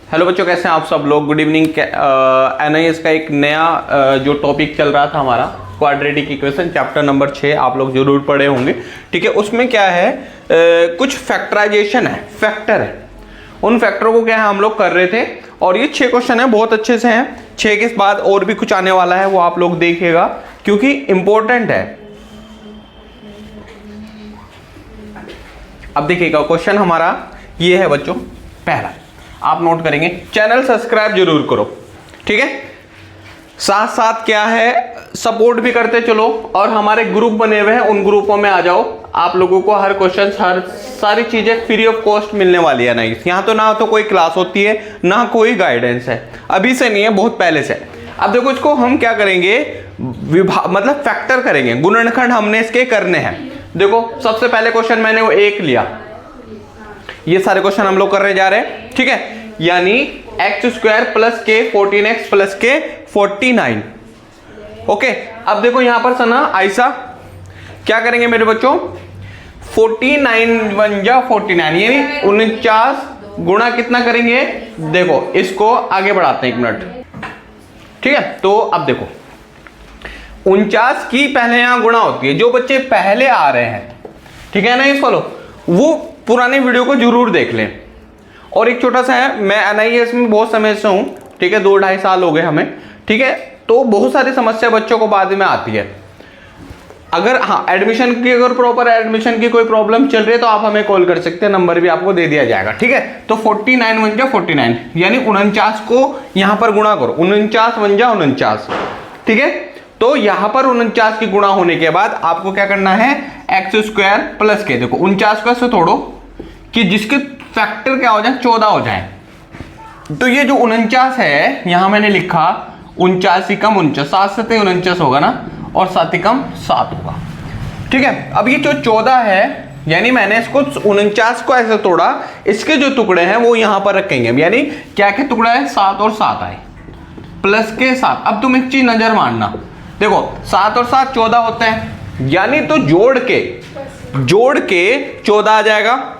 Hello बच्चों, कैसे हैं आप सब लोग। Good evening. एनआईएस का एक नया जो टॉपिक चल रहा था हमारा क्वाड्रेटिक इक्वेशन चैप्टर नंबर 6 आप लोग जरूर पढ़े होंगे। ठीक है, उसमें क्या है कुछ फैक्टराइजेशन है, फैक्टर है, उन फैक्टरों को क्या है हम लोग कर रहे थे और ये 6 क्वेश्चन है, बहुत अच्छे से हैं। 6 के बाद और भी कुछ आने वाला है, वो आप लोग देखिएगा क्योंकि इंपॉर्टेंट है। अब देखिएगा क्वेश्चन हमारा ये है बच्चों, पहला आप नोट करेंगे, चैनल सब्सक्राइब जरूर करो। ठीक है, साथ साथ क्या है सपोर्ट भी करते चलो और हमारे ग्रुप बने हुए हैं, उन ग्रुपों में आ जाओ। आप लोगों को हर क्वेश्चन हर सारी चीजें फ्री ऑफ कॉस्ट मिलने वाली है। नहीं, यहाँ तो ना तो कोई क्लास होती है ना कोई गाइडेंस है, अभी से नहीं है, बहुत पहले से। अब देखो इसको हम क्या करेंगे, मतलब फैक्टर करेंगे, गुणनखंड हमने इसके करने हैं। देखो सबसे पहले क्वेश्चन मैंने वो 1 लिया, ये सारे क्वेश्चन हम लोग करने जा रहे हैं। ठीक है, यानी x² प्लस के 14x प्लस के 49। ओके, अब देखो यहां पर सना ऐसा क्या करेंगे मेरे बच्चों, 49 1 जा 49 यानी 49 गुणा कितना करेंगे। देखो इसको आगे बढ़ाते हैं 1 मिनट। ठीक है, तो अब देखो 49 की पहले यहां गुणा होती है। जो बच्चे पहले आ रहे हैं, ठीक है ना, ये फॉलो, वो पुराने वीडियो को जरूर देख लें। और एक छोटा सा है, मैं एनआईएस में बहुत समय से हूं, ठीक है, 2-2.5 साल हो गए हमें। ठीक है, तो बहुत सारी समस्या बच्चों को बाद में आती है। अगर हाँ एडमिशन की, अगर प्रॉपर एडमिशन की कोई प्रॉब्लम चल रही है तो आप हमें कॉल कर सकते हैं, नंबर भी आपको दे दिया जाएगा। ठीक है, तो 49 1 जा 49 यानी 49 को यहां पर गुणा करो, 49 1 जा 49। ठीक है, तो यहां पर 49 की गुणा होने के बाद आपको क्या करना है, x² प्लस के, देखो 49 को ऐसे तोड़ो कि जिसके फैक्टर क्या हो जाए 14 हो जाए। तो ये जो 49 है यहां मैंने लिखा 49 कम 49, 7 से 49 होगा ना, और 7 कम 7 होगा। ठीक है, अब ये जो 14 है यानी मैंने इसको 49 को ऐसे तोड़ा, इसके जो टुकड़े हैं वो यहां पर रखेंगे, यानी क्या क्या टुकड़ा है, 7 और 7 आए प्लस के 7। अब तुम एक चीज नजर मानना, देखो 7 और 7 14 होते हैं, यानी तो जोड़ के 14 आ जाएगा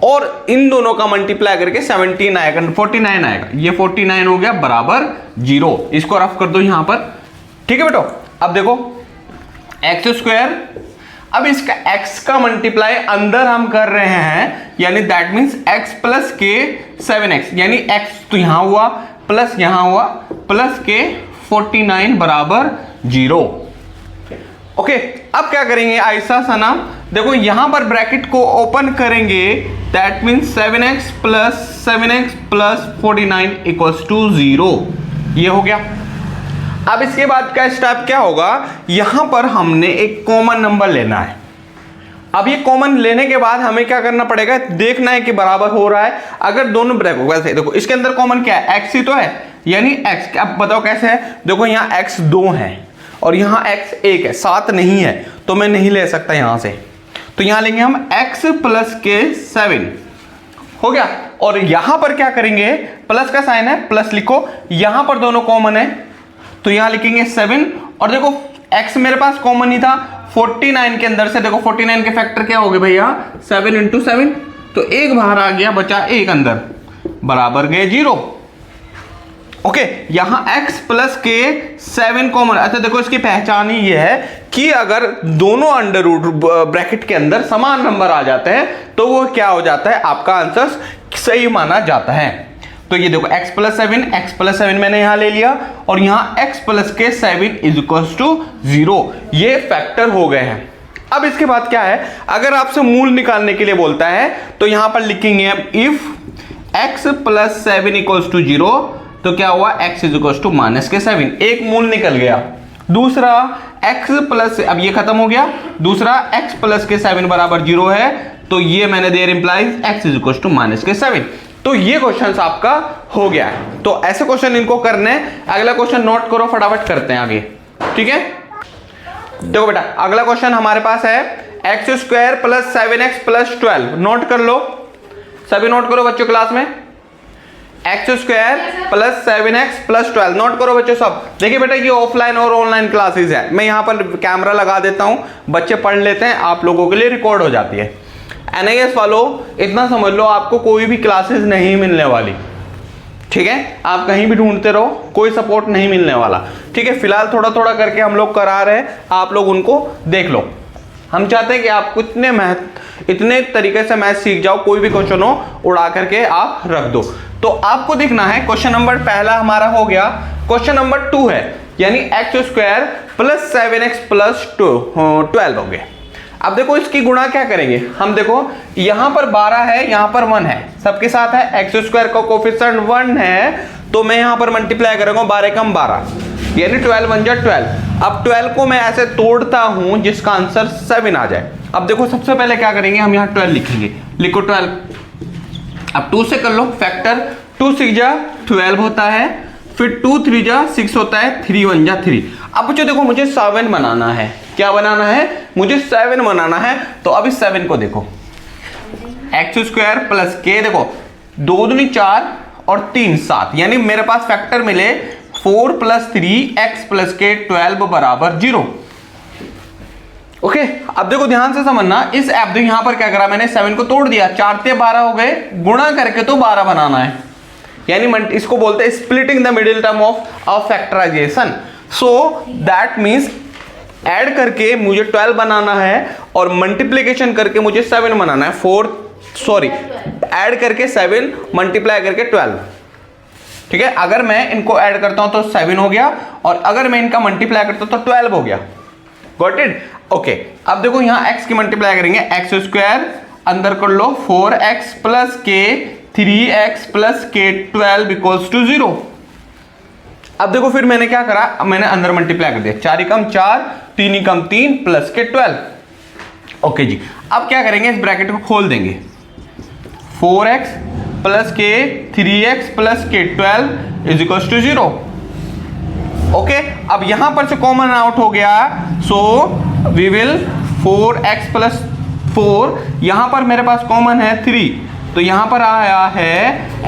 और इन दोनों का मल्टीप्लाई करके 17 आएगा, 49 आएगा। ये 49 हो गया बराबर 0। इसको रफ कर दो यहां पर। ठीक है बेटो, अब देखो x², अब इसका x का मल्टीप्लाई अंदर हम कर रहे हैं, यानी दैट मींस x प्लस के 7x, यानी x तो यहां हुआ प्लस यहां हुआ प्लस के 49 बराबर 0। ओके, अब क्या करेंगे ऐसा सना, देखो यहां पर ब्रैकेट को ओपन करेंगे, that means 7x plus 49 equals to 0। ये हो गया। अब इसके बाद का स्टेप क्या होगा, यहां पर हमने एक कॉमन नंबर लेना है। अब ये कॉमन लेने के बाद हमें क्या करना पड़ेगा, देखना है कि बराबर हो रहा है। अगर दोनों ब्रैकेट वैसे देखो इसके अंदर कॉमन क्या है, x ही तो है, यानी x। अब बताओ कैसे है, देखो यहां x 2 है और यहां x 1 है, 7 नहीं है, तो मैं नहीं ले सकता यहां से। तो यहां लेंगे हम x प्लस के 7 हो गया। और यहां पर क्या करेंगे, प्लस का साइन है, प्लस लिखो, यहां पर दोनों कॉमन है तो यहां लिखेंगे 7। और देखो x मेरे पास कॉमन ही था, 49 के अंदर से देखो 49 के फैक्टर क्या हो गए भैया, 7 × 7, तो 1 बाहर आ गया, बचा 1 अंदर, बराबर गए 0। ओके, यहां x प्लस के 7 कॉमन। अच्छा देखो इसकी पहचान ही ये है कि अगर दोनों अंडर रूट ब्रैकेट के अंदर समान नंबर आ जाते हैं तो वो क्या हो जाता है, आपका आंसर सही माना जाता है। तो ये देखो x प्लस 7 मैंने यहां ले लिया और यहां x प्लस के 7 इज इक्वल्स टू 0। ये फैक्टर हो गए हैं। अब इसके बाद क्या है, अगर आपसे मूल निकालने के लिए बोलता है तो यहां पर लिखेंगे if x plus 7 equals to 0, तो क्या हुआ, x is equals to minus के 7, एक मूल निकल गया। दूसरा x प्लस, अब ये खत्म हो गया, दूसरा x प्लस के 7 बराबर 0 है, तो ये मैंने there implies x is equals to minus के 7। तो ये क्वेश्चन आपका हो गया है। तो ऐसे क्वेश्चन इनको करने, अगला क्वेश्चन नोट करो, फटाफट करते हैं आगे। ठीक है, देखो बेटा अगला क्वेश्चन हमारे पास है x² plus 7x plus 12। Note कर लो, सभी नोट करो बच्चों क्लास में, x² plus 7x plus 12 note करो बच्चों सब। देखिए बेटा ये ऑफलाइन और ऑनलाइन क्लासेस है, मैं यहाँ पर कैमरा लगा देता हूँ, बच्चे पढ़ लेते हैं, आप लोगों के लिए रिकॉर्ड हो जाती है। एनआईएस वालों इतना समझ लो, आपको कोई भी क्लासेस नहीं मिलने वाली। ठीक है, आप कहीं भी ढूंढते रहो, कोई सपोर्ट नहीं मिलने वाला। ठीक है, फिलहाल थोड़ा थोड़ा करके हम लोग करा रहे हैं, आप लोग उनको देख लो। हम चाहते हैं कि आप इतने तरीके से मैथ सीख जाओ, कोई भी क्वेश्चन हो उड़ा करके आप रख दो। तो आपको देखना है क्वेश्चन नंबर पहला हमारा हो गया, क्वेश्चन नंबर 2 है, यानी x² प्लस 7x प्लस 12 हो गया। अब देखो इसकी गुणा क्या करेंगे हम, देखो यहां पर 12 है, यहां पर 1 है, सबके साथ है, x² का कोफिशिएंट 1 है, तो मैं यहां पर मल्टीप्लाई करूंगा 12 कम 12, यानी 12 1 जा 12। अब 12 को मैं ऐसे तोड़ता हूं जिसका आंसर 7 आ जाए। अब देखो सबसे पहले क्या करेंगे, हम यहां 12 लिखेंगे, लिखो 12। अब 2 से कर लो फैक्टर, 2 6 जा 12 होता है, फिर 2 3 जा 6 होता है, 3 1 जा 3। अब बच्चों देखो मुझे 7 बनाना है, क्या बनाना है, मुझे 7 बनाना है। तो अब इस 7 को देखो, x² प्लस k, देखो 2 दूनी 4 और 3 7, यानी मेरे पास फैक्टर मिले 4 प्लस 3x प्लस k 12 बराबर 0। ओके, अब देखो ध्यान से समझना, इस ऐप देखो यहां पर क्या करा मैंने, 7 को तोड़ दिया, 4 से 12 हो गए, गुणा करके तो 12 बनाना है, यानी इसको बोलते हैं splitting the middle term of factorization. So that means add करके मुझे 12 बनाना है और मल्टीप्लिकेशन करके मुझे 7 बनाना है, ऐड करके 7 मल्टीप्लाई करके 12। ठीक है, अगर मैं इनको ऐड करता हूं तो 7 हो गया, और अगर मैं इनका मल्टीप्लाई करता हूं तो 12 हो गया। Got it? ओके, अब देखो यहां x की मल्टीप्लाई करेंगे, x² अंदर कर लो 4x plus k 3x plus k 12 equals to 0। अब देखो फिर मैंने क्या करा, मैंने अंदर मल्टीप्लाई कर दिया, 4 कम 4 3 कम 3 प्लस के 12। ओके जी, अब क्या करेंगे, इस ब्रैकेट को खोल देंगे, 4x प्लस के 3x प्लस के 12 इज इक्वल टू 0। ओके, अब यहां पर से कॉमन आउट हो गया, so we will 4x plus 4, यहां पर मेरे पास कॉमन है 3, तो यहां पर आया है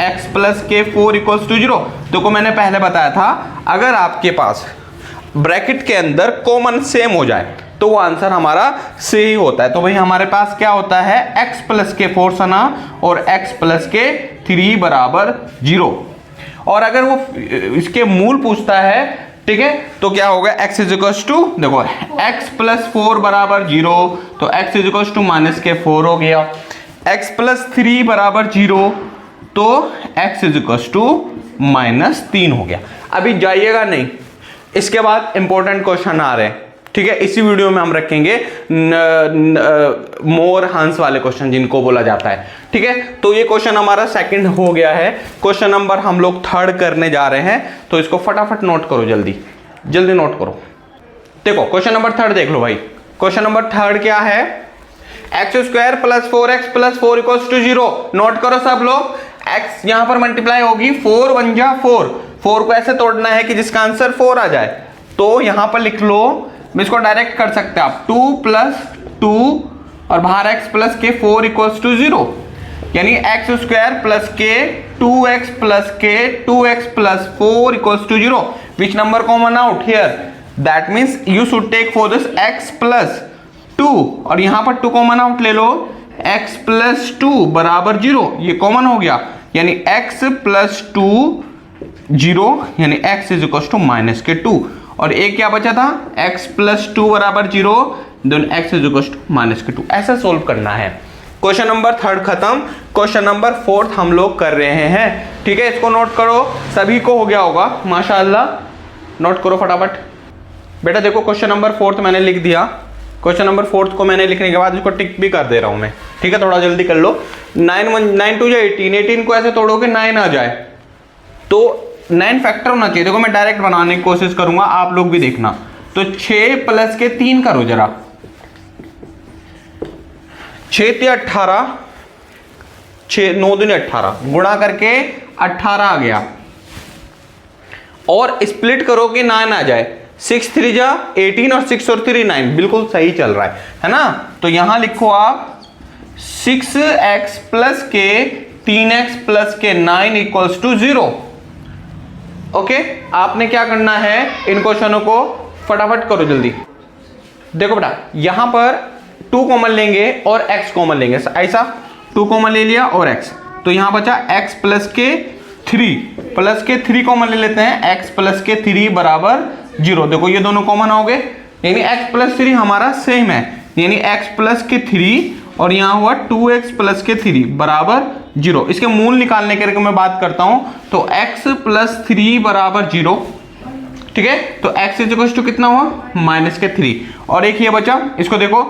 x प्लस के 4 इक्वल्स टू 0। देखो मैंने पहले बताया था, अगर आपके पास ब्रैकेट के अंदर कॉमन सेम हो जाए तो वो आंसर हमारा सही होता है। तो भाई हमारे पास क्या होता है, x प्लस के 4 सना और x प्लस के 3 बराबर 0। और अगर वो इसके मूल पूछता है, ठीक है, तो क्या होगा, x इज इक्वल टू, देखो x प्लस 4 बराबर 0, तो x is equal to minus के 4 हो गया, x प्लस 3 बराबर 0, तो x is equal to minus 3 हो गया। अभी जाइएगा नहीं, इसके बाद इंपॉर्टेंट क्वेश्चन आ रहे हैं। ठीक है, इसी वीडियो में हम रखेंगे मोर हंस वाले क्वेश्चन जिनको बोला जाता है। ठीक है, तो ये क्वेश्चन हमारा सेकंड हो गया है, क्वेश्चन नंबर हम लोग थर्ड करने जा रहे हैं, तो इसको फटाफट नोट करो, जल्दी जल्दी नोट करो। देखो क्वेश्चन नंबर थर्ड देख लो भाई, क्वेश्चन नंबर थर्ड क्या है, x² plus 4x plus 4 equals to 0। Note करो सब लोग, x यहां पर मल्टीप्लाई होगी, 4 1 जा 4 को ऐसे तोड़ना है कि जिसका आंसर 4 आ जाए, तो यहां पर लिख लो, इसको डायरेक्ट कर सकते हैं आप, 2 प्लस 2 और बाहर x प्लस के 4 इक्वल्स टू 0, यानी x² प्लस के 2x प्लस के 2x plus 4 equals to 0। Which number common out here, that means you should take for this x plus 2, और यहां पर 2 कॉमन आउट ले लो, x प्लस 2 बराबर 0, ये कॉमन हो गया, यानी x प्लस 2 0, यानी x is equal to minus के 2, और एक क्या बचा था, x प्लस 2 बराबर 0, then x is equal to minus के 2। ऐसा सोल्व करना है। क्वेश्चन नंबर थर्ड खत्म, क्वेश्चन नंबर फोर्थ हम लोग कर रहे हैं। ठीक है, इसको नोट करो, सभी को हो गया होगा माशाल्लाह, नोट करो फटाफट। बेटा देखो क्वेश्चन नंबर फोर्थ मैंने लिख दिया, क्वेश्चन नंबर फोर्थ को मैंने लिखने के बाद इसको टिक भी कर दे रहा हूं मैं। ठीक है, थोड़ा जल्दी कर लो, 9 2 18, 18 को ऐसे तोड़ोगे 9 आ जाए, तो 9 फैक्टर होना चाहिए। देखो मैं डायरेक्ट बनाने की कोशिश करूंगा, आप लोग भी देखना। तो 6 प्लस के 3 करो जरा, 6 ते 18, 6 9 दूनी 18, गुणा करके 18 आ गया, और स्प्लिट करो कि 9 आ जाए, 6 3 जा 18 और 6 और 3 9, बिल्कुल सही चल रहा है ना। तो यहां लिखो आप 6x प्लस के 3x प्लस के 9 इक्वल्स टू 0। ओके, आपने क्या करना है, इन क्वेश्चनों को फटाफट करो जल्दी। देखो बेटा यहां पर 2 कॉमन लेंगे और x कॉमन लेंगे, ऐसा 2 कॉमन ले लिया और x, तो यहां बचा x प्लस के 3 प्लस के 3 कॉमन ले लेते हैं, x प्लस के 3 बराबर 0। देखो ये दोनों कॉमन हो गए, यानी x प्लस 3 हमारा सेम है, यानी x प्लस के 3 और यहाँ हुआ 2x प्लस के 3 बराबर 0। इसके मूल निकालने के लिए मैं बात करता हूं तो x प्लस 3 बराबर 0, ठीक है। तो x इज इक्वल टू कितना हुआ, माइनस के 3, और एक ये बचा, इसको देखो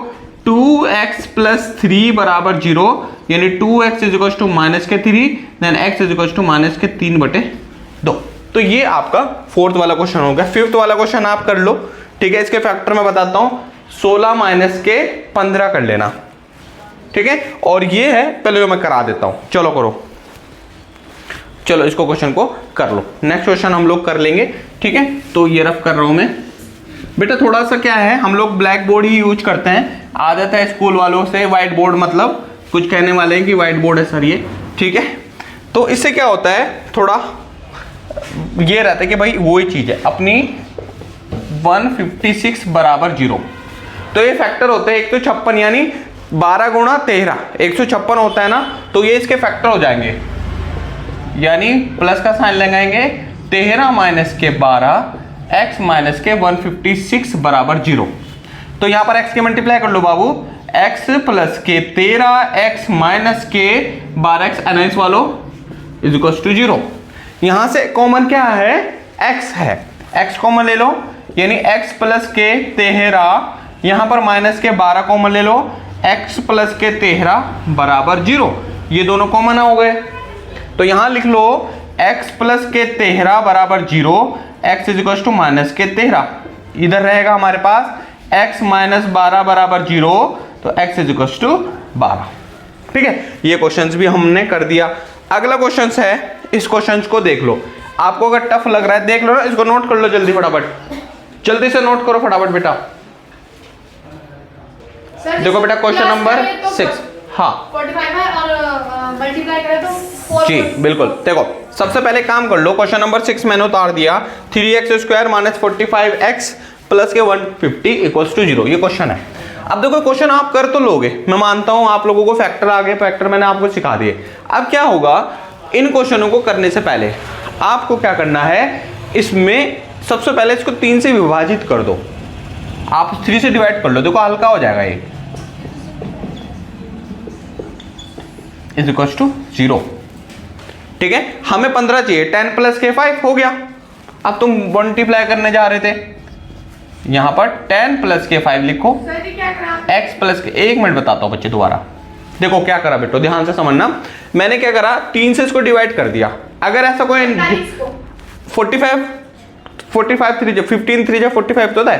2x प्लस 3 बराबर 0, यानी 2x is equal to minus के 3, then x is equal to minus के 3/2। तो ये आपका फोर्थ वाला क्वेश्चन हो गया। फिफ्थ वाला क्वेश्चन आप कर लो, ठीक है। इसके फैक्टर मैं बताता हूं, 16 माइनस के 15 कर लेना, ठीक है। और ये है, पहले जो मैं करा देता हूं, चलो करो, चलो इसको क्वेश्चन को कर लो। नेक्स्ट क्वेश्चन हम लोग कर लेंगे, ठीक है। तो ये रफ कर रहा हूं मैं बेटा। थोड़ा सा क्या है, हम लोग ब्लैक बोर्ड ही यूज करते हैं, आदत है स्कूल वालों से। व्हाइट बोर्ड मतलब कुछ कहने वाले हैं कि व्हाइट बोर्ड है सर ये, ठीक है। तो इससे क्या होता है, थोड़ा ये रहता है कि भाई वही चीज है अपनी 156 बराबर 0। तो ये फैक्टर होते हैं 156, यानी 12 गुणा 13 156 होता है ना, तो ये इसके फैक्टर हो जाएंगे, यानी प्लस का साइन लगाएंगे, 13 माइनस के 12 x माइनस के 156 बराबर 0। तो यहां पर x के मल्टीप्लाई कर लो बाबू, x प्लस के 13 x माइनस के 12x एनालिस वालों इज इक्वल टू 0। यहां से कॉमन क्या है, x है, x कॉमन ले लो, यानी x प्लस के 13, यहां पर माइनस के 12 कॉमन ले लो, x प्लस के 13 बराबर 0। ये दोनों कॉमन हो गए, तो यहां लिख लो x प्लस के 13 बराबर 0, x is equal to minus के 13। इधर रहेगा हमारे पास x माइनस 12 बराबर 0, तो x इज इक्वल टू 12, ठीक है। ये क्वेश्चंस भी हमने कर दिया। अगला क्वेश्चन है, इस क्वेश्चन को देख लो। आपको अगर टफ लग रहा है देख लो ना, इसको नोट कर लो जल्दी फटाफट, जल्दी से नोट करो फटाफट बेटा। देखो बेटा क्वेश्चन नंबर 6, हाँ 45 है और मल्टीप्लाई करें तो 4 जी बिल्कुल। देखो सबसे पहले काम कर लो, क्वेश्चन नंबर 6 मैंने उतार दिया, 3x square minus 45x plus के 150 इक्वल्स टू 0, ये क्वेश्चन है। अब देखो क्वेश्चन आप कर तो लोगे, मैं मानता हूं आप लोगों को फैक्टर आ गए, फैक्टर मैंने आपको सिखा दिए। अब क्या होगा, इन क्वेश्चनों को करने से पहले आपको क्या करना है, इसमें सबसे पहले इसको 3 से विभाजित कर दो, आप 3 से डिवाइड कर लो, देखो हल्का हो जाएगा ये, इज इक्वल टू 0, ठीक है। हमें 15 चाहिए, 10 प्लस के 5 हो गया। अब तुम मल्टीप्लाई करने जा रहे थे, यहां पर 10 प्लस के 5 लिखो, x प्लस के, 1 मिनट बताता हूं बच्चे दोबारा। देखो क्या करा बेटो, ध्यान से समझना, मैंने क्या करा, 3 से इसको डिवाइड कर दिया। अगर ऐसा कोई 45 3 15 3 45 तो होता है,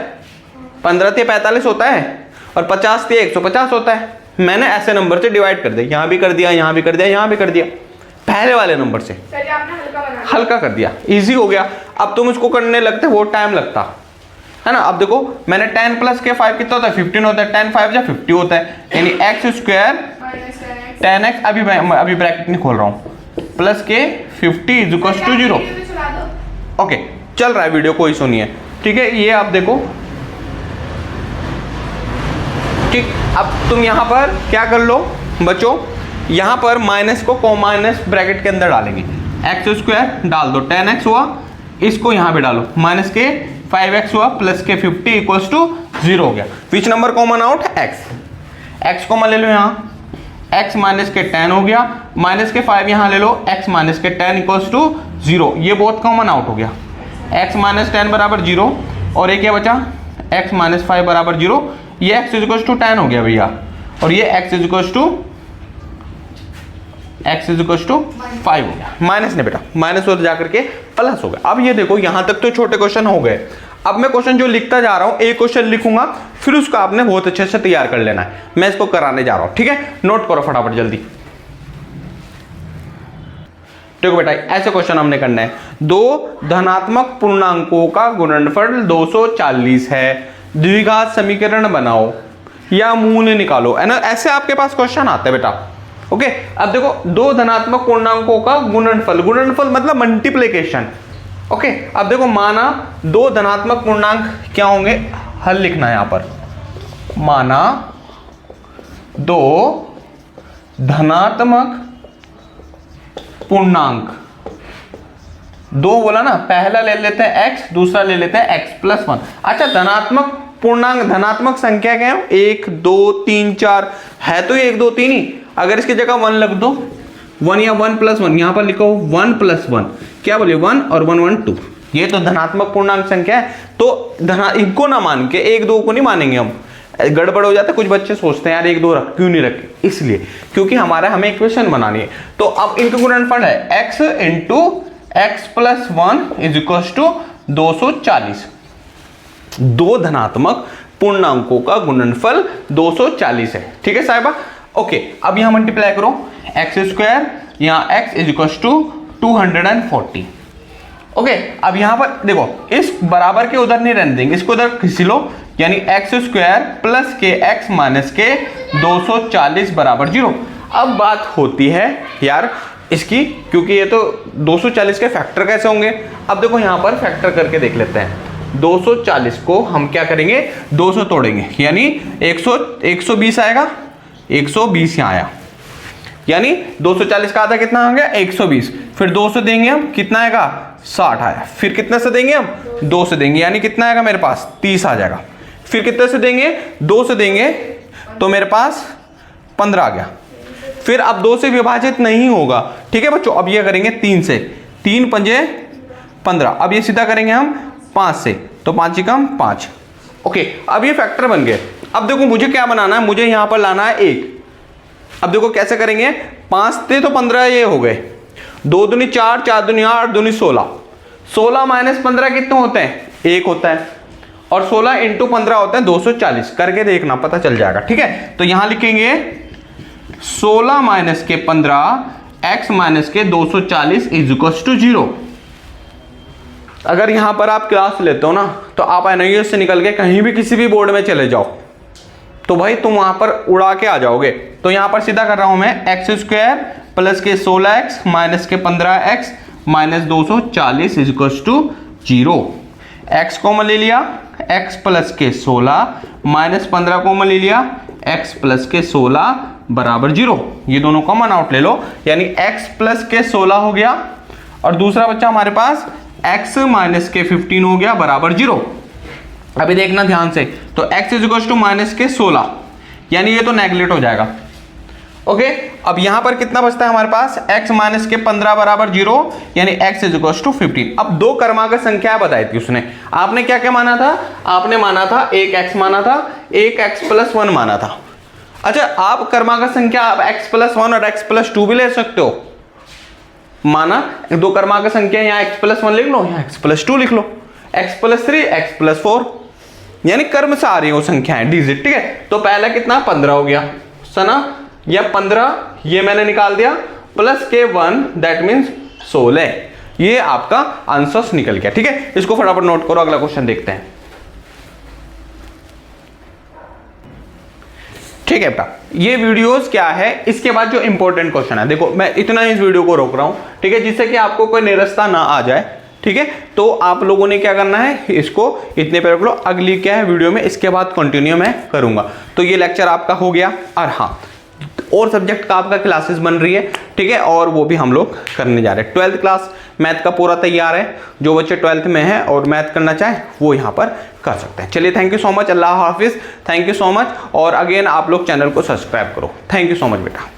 15 3 45 होता है, और 50 3 150 होता है। मैंने ऐसे नंबर से डिवाइड कर दिया, यहां भी कर दिया, यहां भी कर दिया, यहां भी कर दिया, पहले वाले नंबर से हल्का कर दिया, इजी हो गया। अब तुम इसको करने लगते वो टाइम लगता है ना। अब देखो मैंने 10 प्लस के 5 कितना होता है, 15 होता है, 10 5 या 50 होता है, यानी x स्क्वायर 10x, अभी ब्रैकेट नहीं खोल रहा हूं, प्लस के 50 इज इक्वल टू 0। ओके चल रहा है वीडियो, कोई सुनिए, ठीक है। ये आप देखो, ठीक। अब तुम यहां पर क्या कर लो बच्चों, यहां पर माइनस को माइनस ब्रैकेट के अंदर डालेंगे, एक्स स्क्वायर डाल दो, 10x हुआ, इसको यहां पे डालो, माइनस के 5x हुआ, प्लस के 50 इक्वल्स टू 0 हो गया। विच number common out, x common ले लो, यहाँ x माइनस के 10 हो गया, माइनस के 5 यहाँ ले लो, x माइनस के 10 इक्वल्स टू 0, ये बहुत कॉमन आउट हो गया, x माइनस 10 बराबर 0, और एक क्या बचा, x माइनस 5 बराबर 0, ये x इक्वल्स टू 10 हो गया भैया, और ये x इक्वल्स टू 5 हो गया, माइनस नहीं बेटा, माइनस हो जाकर के प्लस हो गया। अब ये देखो यहां तक तो छोटे क्वेश्चन हो गए। अब मैं क्वेश्चन जो लिखता जा रहा हूं, एक क्वेश्चन लिखूंगा, फिर उसका आपने बहुत अच्छे से तैयार कर लेना है, मैं इसको कराने जा रहा हूं, ठीक है। नोट करो फटाफट जल्दी। देखो बेटा ऐसे क्वेश्चन हमने करना है, दो धनात्मक पूर्णांकों का गुणनफल 240 है, द्विघात समीकरण बनाओ या मूल निकालो, है ना, ऐसे आपके पास क्वेश्चन आते हैं बेटा। ओके अब देखो, दो धनात्मक पूर्णांकों का गुणनफल, गुणनफल मतलब मल्टीप्लिकेशन। ओके अब देखो, माना दो धनात्मक पूर्णांक क्या होंगे, हल लिखना है यहां पर, माना दो धनात्मक पूर्णांक दो बोला ना, पहला ले लेते हैं x, दूसरा ले लेते हैं x प्लस 1। अच्छा धनात्मक पूर्णांक, धनात्मक संख्या क्या है, 1 2 3 4 है तो ये 1 2 3 ही, अगर इसकी जगह 1 लग दो, 1 या 1 प्लस 1, यहां पर लिखो 1 प्लस 1, क्या बोले 1 और 1 1 2, ये तो धनात्मक पूर्णांक संख्या है। तो इनको ना मान के 1 2 को नहीं मानेंगे हम, गड़बड़ हो जाता है, कुछ बच्चे सोचते हैं यार 1 2 रख क्यों नहीं रखे, इसलिए क्योंकि हमें इक्वेशन बनानी है। तो अब इनका गुणनफल है x into x plus 1 is equal to 240। दो धनात्मक पूर्णांकों का गुणनफल 240 है, ठीक है साहिबा। ओके, अब यहां मल्टीप्लाई करो, एक्स स्क्वायर यहां x is equal to 240। Okay, अब यहां पर देखो इस बराबर के उधर नहीं रहने देंगे, इसको उधर खींच लो, यानी एक्स स्क्वायर प्लस के एक्स माइनस के 240 बराबर 0। अब बात होती है यार इसकी, क्योंकि ये तो 240 के फैक्टर कैसे होंगे। अब देखो यहां पर फैक्टर करके देख लेते हैं। 240 को हम क्या करेंगे, 200 तोड़ेंगे, यानी 120 आएगा, 120 यहां आया, यानी 240 का आधा कितना आ गया 120, फिर 2 से देंगे हम, कितना आएगा 60 आया, फिर कितने से देंगे हम 2 से देंगे, यानी कितना आएगा मेरे पास 30 आ जाएगा, फिर कितने से देंगे 2 से देंगे तो मेरे पास 15 आ गया, फिर अब 2 से विभाजित नहीं होगा, ठीक है बच्चों। अब ये करेंगे 3 से, 3 पंजे 15, अब ये सीधा करेंगे हम 5 से, तो 5 ही कम 5। ओके, अब ये फैक्टर बन गए। अब देखो मुझे क्या बनाना है, मुझे यहां पर लाना है 1। अब देखो कैसे करेंगे, 5 थे तो 15 ये हो गए, 2 दूनी 4, 4 दूनी 8, 8 दूनी 16, 16 माइनस 15 कितने होते हैं 1 होता है, और 16 इंटू 15 होते हैं 240, करके देखना पता चल जाएगा, ठीक है। तो यहां लिखेंगे 16 माइनस के 15 x माइनस के 240 इज इक्वल टू 0। अगर यहां पर आप क्लास लेते हो ना, तो आप एनआईएस से निकल के कहीं भी किसी भी बोर्ड में चले जाओ, तो भाई तुम वहां पर उड़ा के आ जाओगे। तो यहां पर सीधा कर रहा हूं मैं, एक्स स्क्वायर प्लस के 16x माइनस के 15x minus 240 is equal to 0। x common ले लिया, x प्लस के 16 माइनस 15 कॉमन ले लिया, x प्लस के 16 बराबर 0। ये दोनों कॉमन आउट ले लो, यानी x प्लस के 16 हो गया, और दूसरा बच्चा हमारे पास x माइनस के 15 हो गया बराबर 0। अभी देखना ध्यान से, तो x is equal to minus के 16, यानी ये तो नेगलेक्ट हो जाएगा। ओके, अब यहां पर कितना बचता है हमारे पास, x माइनस के 15 बराबर 0, यानी x इज इक्वल टू 15। अब दो क्रमांक संख्या बताई थी उसने, आपने क्या क्या माना था, आपने माना था एक x माना था, एक x प्लस 1 माना था। अच्छा, आप क्रमांक संख्या आप x प्लस 1 और x प्लस 2 भी ले सकते हो, माना दो क्रमांक संख्या, यहाँ x प्लस 1 लिख लो, यहाँ x प्लस 2 लिख लो, x प्लस 3, x प्लस 4, यानी कर्म से आ रही हो संख्याएं डिजिट, ठीक है। तो पहला कितना 15 हो गया सना, या 15 ये मैंने निकाल दिया, प्लस के 1 दैट मीन्स 16, ये आपका आंसर निकल गया, ठीक है। इसको फटाफट नोट करो, अगला क्वेश्चन देखते हैं, ठीक है बेटा। ये वीडियोस क्या है, इसके बाद जो इंपॉर्टेंट क्वेश्चन है, देखो मैं इतना इस वीडियो को रोक रहा हूं, ठीक है, जिससे कि आपको कोई निरस्ता ना आ जाए, ठीक है। तो आप लोगों ने क्या करना है, इसको इतने पे रख लो, अगली क्या है वीडियो में इसके बाद कंटिन्यू मैं करूंगा। तो ये लेक्चर आपका हो गया, और हाँ और सब्जेक्ट का आपका क्लासेस बन रही है, ठीक है, और वो भी हम लोग करने जा रहे हैं। 12th क्लास मैथ का पूरा तैयार है, जो बच्चे 12th में हैं और मैथ करना चाहें वो यहाँ पर कर सकते हैं। चलिए, थैंक यू सो मच, अल्लाह हाफिज़, थैंक यू सो मच, और अगेन आप लोग चैनल को सब्सक्राइब करो। थैंक यू सो मच बेटा।